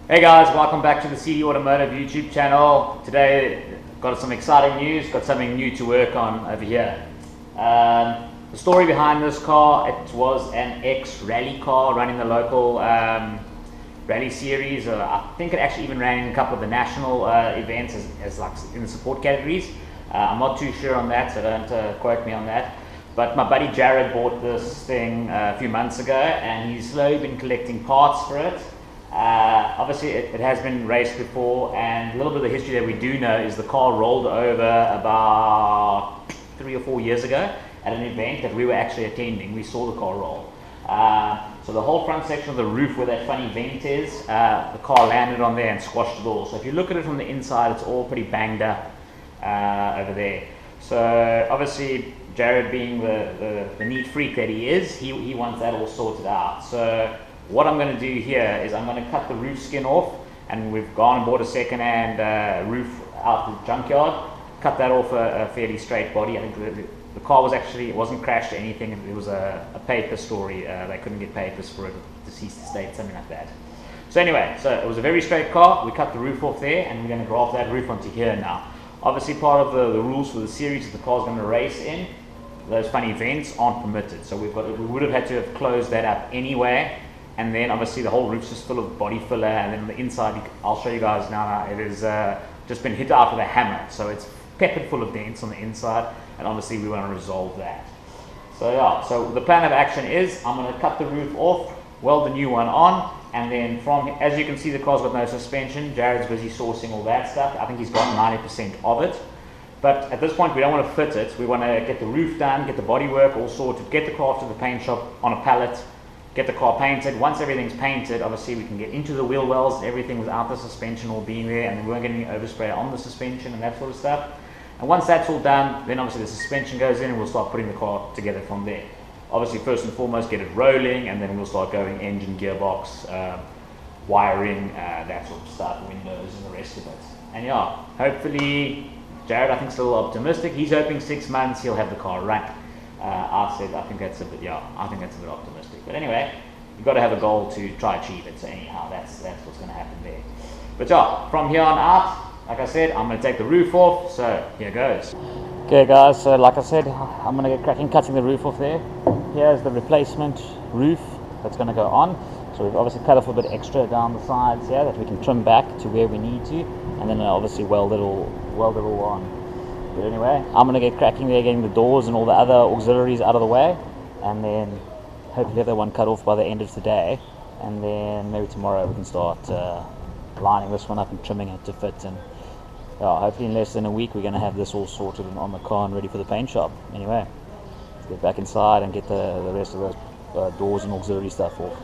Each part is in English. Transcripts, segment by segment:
Hey guys, welcome back to the CD Automotive YouTube channel. Today, got some exciting news, got something new to work on over here. The story behind this car, it was an ex-rally car running the local rally series. I think it actually even ran in a couple of the national events as like in the support categories. I'm not too sure on that, so don't quote me on that. But my buddy Jared bought this thing a few months ago, and he's slowly been collecting parts for it. Obviously it has been raced before, and a little bit of the history that we do know is the car rolled over about 3 or 4 years ago at an event that we were actually attending. We saw the car roll. So the whole front section of the roof where that funny vent is, the car landed on there and squashed it all. So if you look at it from the inside, it's all pretty banged up over there. So obviously Jared, being the neat freak that he is, he wants that all sorted out. So what I'm going to do here is I'm going to cut the roof skin off, and we've gone and bought a second-hand roof out the junkyard, cut that off a fairly straight body. I think the car was actually, it wasn't crashed or anything, it was a paper story. They couldn't get papers for it, deceased estate, something like that. So anyway, so it was a very straight car. We cut the roof off there, and we're going to graft that roof onto here now. Obviously part of the rules for the series that the car's going to race in, those funny vents aren't permitted. So we would have had to have closed that up anyway. And then obviously the whole roof's just full of body filler, and then on the inside, I'll show you guys now, it is just been hit out with a hammer. So it's peppered full of dents on the inside, and obviously we want to resolve that. So yeah, so the plan of action is I'm going to cut the roof off, weld the new one on, and then from, as you can see, the car's got no suspension. Jared's busy sourcing all that stuff. I think he's got 90% of it. But at this point, we don't want to fit it. We want to get the roof done, get the bodywork all sorted, get the car to the paint shop on a pallet, get the car painted. Once everything's painted, obviously we can get into the wheel wells and everything without the suspension all being there, and we won't get any overspray on the suspension and that sort of stuff. And once that's all done, then obviously the suspension goes in, and we'll start putting the car together from there. Obviously, first and foremost, get it rolling, and then we'll start going engine, gearbox, wiring, that sort of stuff, windows and the rest of it. And yeah, hopefully, Jared, I think, is a little optimistic. He's hoping 6 months he'll have the car running. I think that's a bit optimistic. But anyway, you've got to have a goal to try achieve it. So anyhow, that's what's going to happen there. But yeah, from here on out, like I said, I'm going to take the roof off. So here goes. Okay guys, so like I said, I'm going to get cracking cutting the roof off there. Here's the replacement roof that's going to go on. So we've obviously cut off a bit extra down the sides here that we can trim back to where we need to, and then obviously weld it all on. But anyway, I'm going to get cracking there, getting the doors and all the other auxiliaries out of the way, and then hopefully have that one cut off by the end of today, and then maybe tomorrow we can start lining this one up and trimming it to fit. And hopefully in less than a week we're going to have this all sorted and on the car and ready for the paint shop. Anyway, let's get back inside and get the rest of those doors and auxiliary stuff off.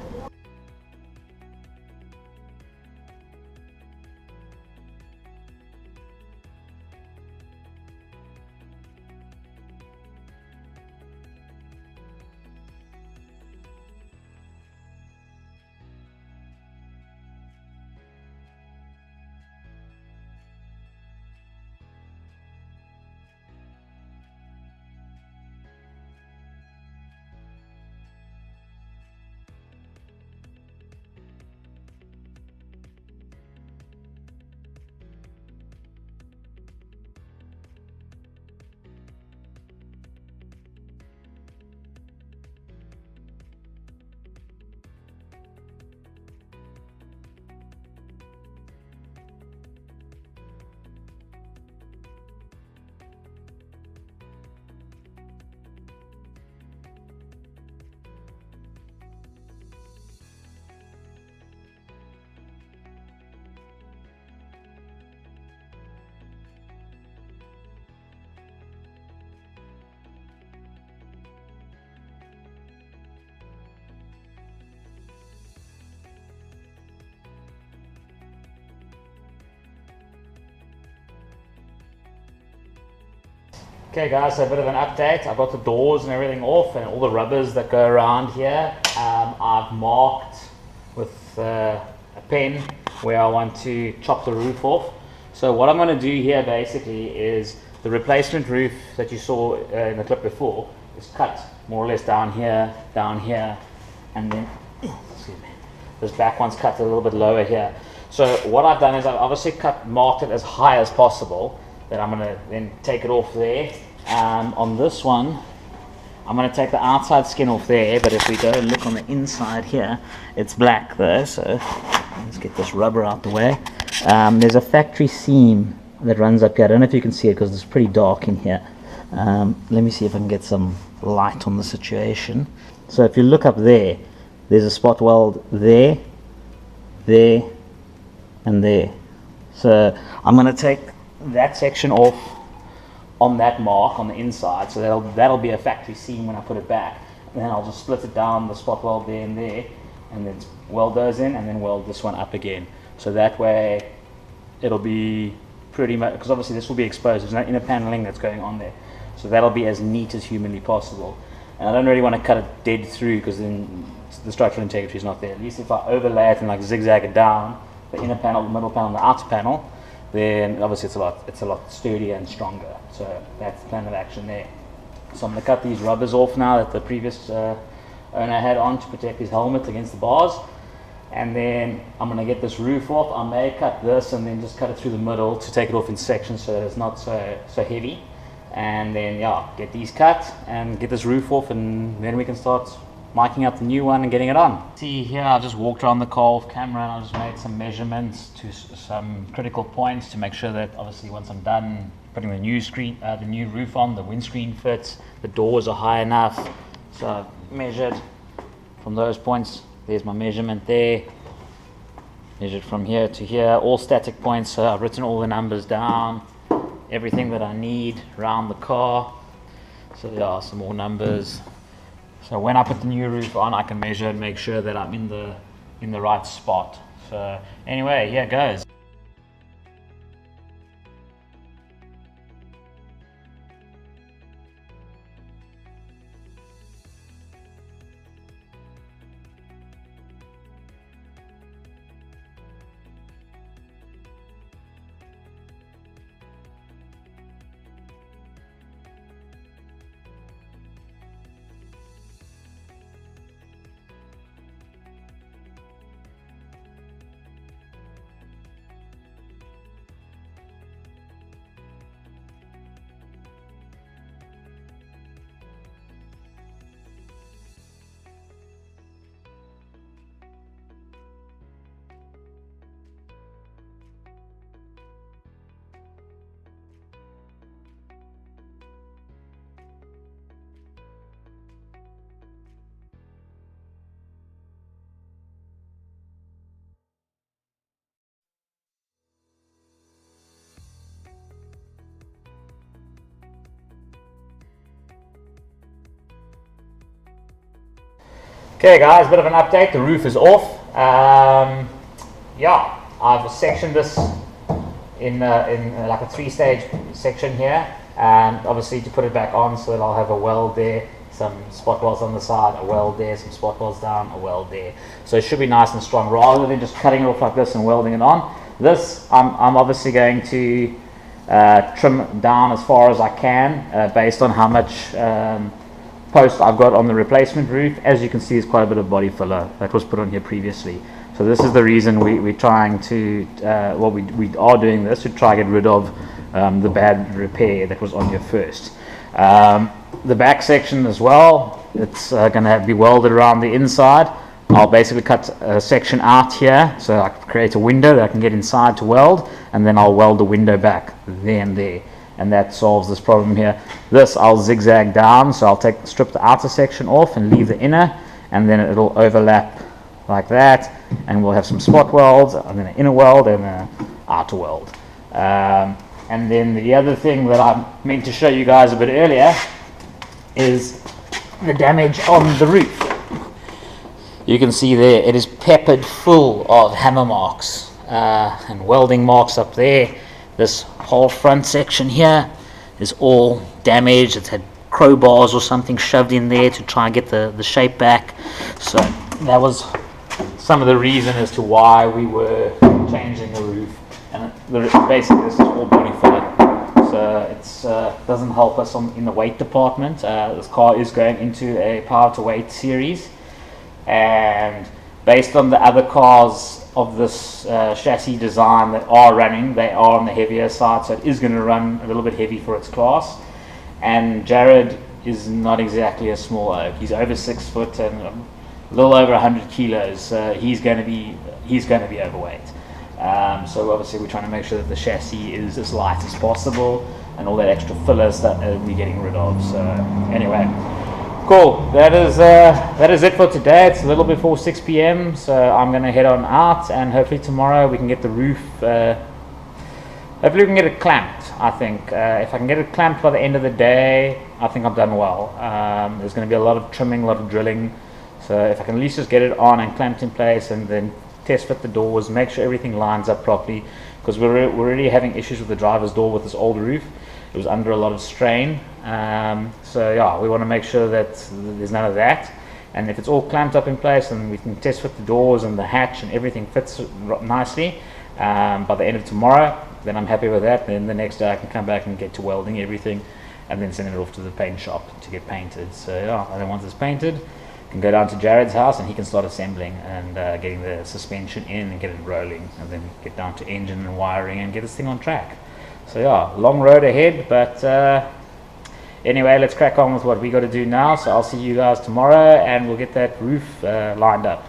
Okay guys, so a bit of an update. I've got the doors and everything off and all the rubbers that go around here. I've marked with a pen where I want to chop the roof off. So what I'm going to do here basically is the replacement roof that you saw in the clip before is cut more or less down here, and then excuse me, this back one's cut a little bit lower here. So what I've done is I've obviously marked it as high as possible. Then I'm going to then take it off there. On this one, I'm going to take the outside skin off there, but if we go and look on the inside here, it's black though, so let's get this rubber out the way. There's a factory seam that runs up here. I don't know if you can see it because it's pretty dark in here. Let me see if I can get some light on the situation. So if you look up there, there's a spot weld there, there, and there. So I'm going to take that section off on that mark on the inside, so that'll be a factory seam when I put it back. And then I'll just split it down, the spot weld there and there, and then weld those in, and then weld this one up again. So that way it'll be pretty much, because obviously this will be exposed, there's no inner paneling that's going on there, so that'll be as neat as humanly possible. And I don't really want to cut it dead through because then the structural integrity is not there. At least if I overlay it and like zigzag it down, the inner panel, the middle panel, and the outer panel, then obviously it's a lot sturdier and stronger. So that's the plan of action there. So I'm going to cut these rubbers off now that the previous owner had on to protect his helmet against the bars. And then I'm going to get this roof off. I may cut this and then just cut it through the middle to take it off in sections so that it's not so heavy. And then yeah, get these cut and get this roof off, and then we can start miking up the new one and getting it on. See here, I just walked around the car off camera and I just made some measurements to some critical points to make sure that obviously once I'm done putting the new roof on, the windscreen fits, the doors are high enough. So I've measured from those points. There's my measurement there. Measured from here to here, all static points. So I've written all the numbers down, everything that I need around the car. So there are some more numbers. So when I put the new roof on, I can measure and make sure that I'm in the right spot. So anyway, here it goes. Okay guys, bit of an update. The roof is off. Yeah, I've sectioned this in like a 3-stage section here, and obviously to put it back on so that I'll have a weld there, some spot welds on the side, a weld there, some spot welds down, a weld there. So it should be nice and strong rather than just cutting it off like this and welding it on. This I'm obviously going to trim down as far as I can based on how much post I've got on the replacement roof. As you can see, there's quite a bit of body filler that was put on here previously. So this is the reason we're trying to, we are doing this to try to get rid of the bad repair that was on here first. The back section as well, it's going to be welded around the inside. I'll basically cut a section out here so I can create a window that I can get inside to weld, and then I'll weld the window back there and there. And that solves this problem here. This I'll zigzag down, so I'll strip the outer section off and leave the inner, and then it'll overlap like that, and we'll have some spot welds, and then an inner weld and an outer weld. And then the other thing that I meant to show you guys a bit earlier is the damage on the roof. You can see there it is peppered full of hammer marks and welding marks up there. This whole front section here is all damaged. It's had crowbars or something shoved in there to try and get the shape back. So that was some of the reason as to why we were changing the roof. And basically this is all body filler. So it doesn't help us in the weight department. This car is going into a power to weight series. And based on the other cars of this chassis design that are running, they are on the heavier side, so it is going to run a little bit heavy for its class. And Jared is not exactly a small oak. He's over 6 foot and a little over 100 kilos. So he's going to be overweight. So obviously we're trying to make sure that the chassis is as light as possible, and all that extra fillers that we're getting rid of. So anyway, cool. That is it for today. It's a little before 6 p.m. So I'm going to head on out, and hopefully tomorrow we can get the roof. Hopefully we can get it clamped. I think if I can get it clamped by the end of the day, I think I've done well. There's going to be a lot of trimming, a lot of drilling. So if I can at least just get it on and clamped in place, and then test fit the doors, make sure everything lines up properly, because we're already having issues with the driver's door with this old roof. It was under a lot of strain. So yeah, we want to make sure that there's none of that. And if it's all clamped up in place and we can test fit the doors and the hatch and everything fits nicely by the end of tomorrow, then I'm happy with that. Then the next day I can come back and get to welding everything and then send it off to the paint shop to get painted. So yeah, and then once it's painted, can go down to Jared's house and he can start assembling and getting the suspension in and get it rolling, and then get down to engine and wiring and get this thing on track. So yeah, long road ahead, but anyway, let's crack on with what we got to do now. So I'll see you guys tomorrow and we'll get that roof lined up.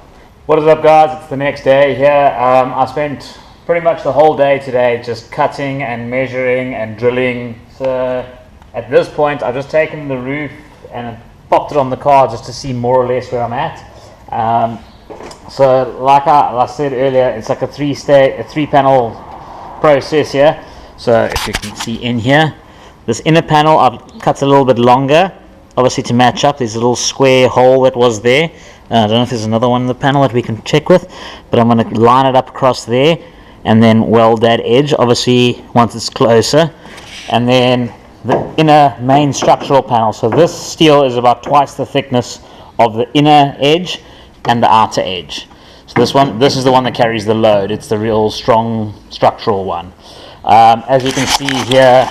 What is up, guys? It's the next day here. I spent pretty much the whole day today just cutting and measuring and drilling. So at this point I've just taken the roof and popped it on the car just to see more or less where I'm at. So like I said earlier, it's like a three panel process here. So if you can see in here, this inner panel I've cut a little bit longer, obviously to match up. There's a little square hole that was there. I don't know if there's another one in the panel that we can check with, but I'm going to line it up across there and then weld that edge, obviously once it's closer. And then the inner main structural panel, so this steel is about twice the thickness of the inner edge and the outer edge. So this is the one that carries the load. It's the real strong structural one. As you can see here,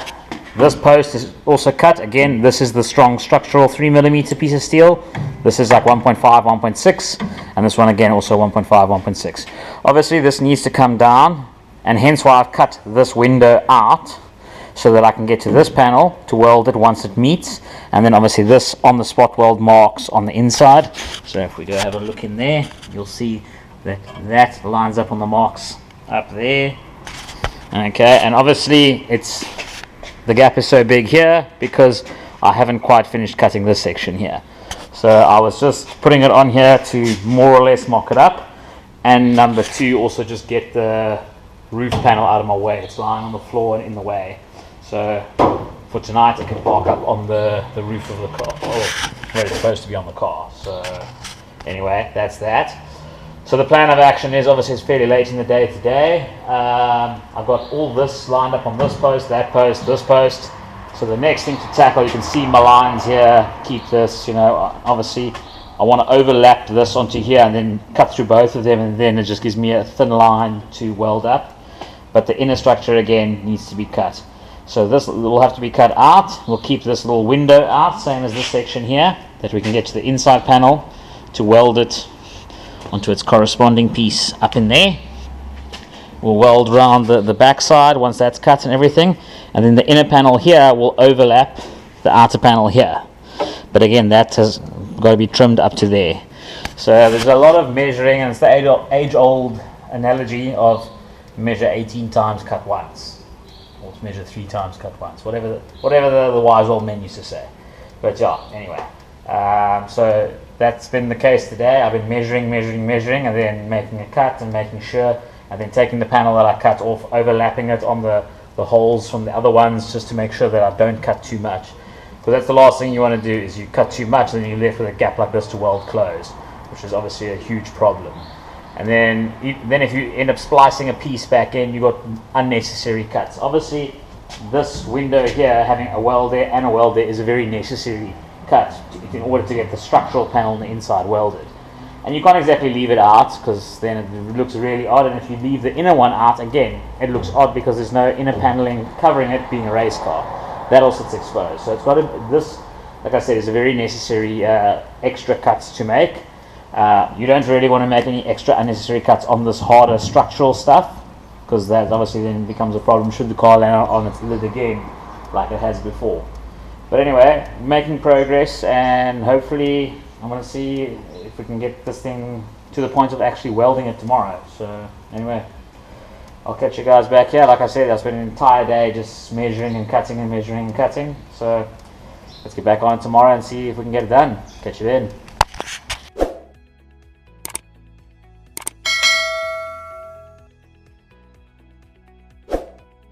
this post is also cut. Again, this is the strong structural 3mm piece of steel. This is like 1.5, 1.6, and this one again also 1.5, 1.6. Obviously this needs to come down, and hence why I've cut this window out, so that I can get to this panel to weld it once it meets, and then obviously this on the spot weld marks on the inside. So if we go have a look in there, you'll see that lines up on the marks up there. Okay, and obviously the gap is so big here because I haven't quite finished cutting this section here. So I was just putting it on here to more or less mock it up, and number two, also just get the roof panel out of my way. It's lying on the floor and in the way. So for tonight I can park up on the roof of the car, or where it's supposed to be on the car. So anyway, that's that. So the plan of action is, obviously it's fairly late in the day today. I've got all this lined up on this post, that post, this post. So the next thing to tackle, you can see my lines here, keep this, obviously I want to overlap this onto here and then cut through both of them, and then it just gives me a thin line to weld up. But the inner structure again needs to be cut. So this will have to be cut out. We'll keep this little window out, same as this section here, that we can get to the inside panel to weld it onto its corresponding piece up in there. We'll weld around the back side once that's cut and everything, and then the inner panel here will overlap the outer panel here. But again, that has got to be trimmed up to there. So there's a lot of measuring, and it's the age-old analogy of measure 18 times, cut once, or measure 3 times, cut once, whatever the wise old men used to say. But yeah, anyway, so that's been the case today. I've been measuring, and then making a cut and making sure, and then taking the panel that I cut off, overlapping it on the holes from the other ones, just to make sure that I don't cut too much. Because that's the last thing you want to do, is you cut too much and then you're left with a gap like this to weld close, which is obviously a huge problem. And then if you end up splicing a piece back in, you've got unnecessary cuts. Obviously this window here, having a weld there and a weld there, is a very necessary cut in order to get the structural panel on the inside welded. And you can't exactly leave it out, because then it looks really odd, and if you leave the inner one out, again, it looks odd because there's no inner paneling covering it, being a race car. That also sits exposed. So it's got to, this, like I said, is a very necessary extra cuts to make. You don't really want to make any extra unnecessary cuts on this harder structural stuff, because that obviously then becomes a problem should the car land on its lid again like it has before. But anyway, making progress, and hopefully I'm going to see if we can get this thing to the point of actually welding it tomorrow. So anyway, I'll catch you guys back here. Like I said, I spent an entire day just measuring and cutting and measuring and cutting. So let's get back on it tomorrow and see if we can get it done. Catch you then.